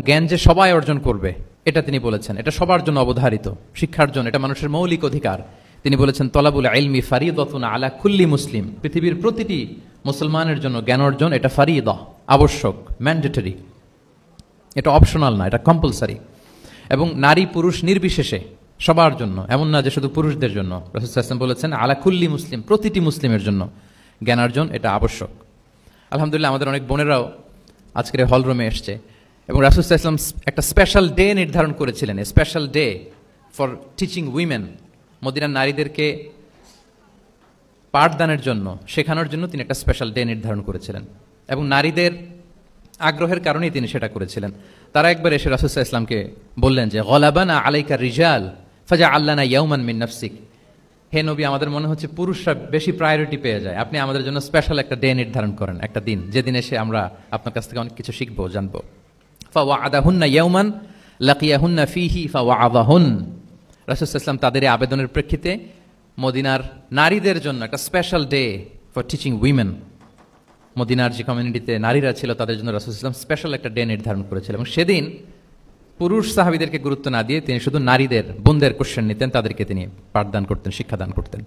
জ্ঞান যে সবাই অর্জন করবে এটা তিনি বলেছেন, এটা সবার জন্য অবধারিত, শিক্ষার জন্য, এটা মানুষের মৌলিক অধিকার। তিনি বলেছেন তলাবুল ইলমি ফারিদাতুন আলা কুল্লি মুসলিম, পৃথিবীর প্রতিটি মুসলমানের জন্য জ্ঞান অর্জন এটা ফারিদা, আবশ্যক, ম্যান্ডেটরি, এটা অপশনাল না, এটা কম্পালসারি। এবং নারী পুরুষ নির্বিশেষে সবার জন্য, এমন না যে শুধু পুরুষদের জন্য। রাসূল সাল্লাল্লাহু আলাইহি ওয়াসাল্লাম বলেছেন আলা কুল্লি মুসলিম, প্রতিটি মুসলিমের জন্য জ্ঞান অর্জন এটা আবশ্যক। আলহামদুলিল্লাহ আমাদের অনেক বোনেরাও আজকের হল রুমে এসছে এবং রাসূল সাল্লাল্লাহু আলাইহি ওয়াসাল্লাম একটা স্পেশাল ডে নির্ধারণ করেছিলেন, a special day for teaching women. মদিনার নারীদেরকে পাঠদানের জন্য, শেখানোর জন্য তিনি একটা স্পেশাল ডে নির্ধারণ করেছিলেন এবং নারীদের আগ্রহের কারণেই তিনি সেটা করেছিলেন। তারা একবার এসে রাসূল সাল্লাল্লাহু আলাইহি ওয়াসাল্লামকে বললেন যে গলাবানা আলাইকা রিজাল ফাজআলনা ইয়াওমান মিন নাফসিক, হে নবী আমাদের মনে হচ্ছে পুরুষরা বেশি প্রায়োরিটি পেয়ে যায়, আপনি আমাদের জন্য স্পেশাল একটা ডে নির্ধারণ করেন, একটা দিন যেদিন এসে আমরা আপনার কাছ থেকে অনেক কিছু শিখবো, জানবো। ফাওয়াআদাহুন্না ইয়াওমান লাকিয়াহুন্না ফীহি ফাওয়াআযাহুন, রাসূল সাল্লাল্লাহু আলাইহি ওয়াসাল্লাম তাদের এই আবেদনের প্রেক্ষিতে মদিনার নারীদের জন্য একটা special day for teaching women, মদিনার যে কমিউনিটিতে নারীরা ছিল তাদের জন্য রাসূল সাল্লাল্লাহু আলাইহি ওয়াসাল্লাম স্পেশাল একটা ডে নির্ধারণ করেছিলেন। এবং সেদিন পুরুষ সাহাবীদেরকে গুরুত্ব না দিয়ে তিনি শুধু নারীদের, বোনদের কোশ্চেন নিতেন, তাদেরকে তিনি পাঠদান করতেন, শিক্ষাদান করতেন।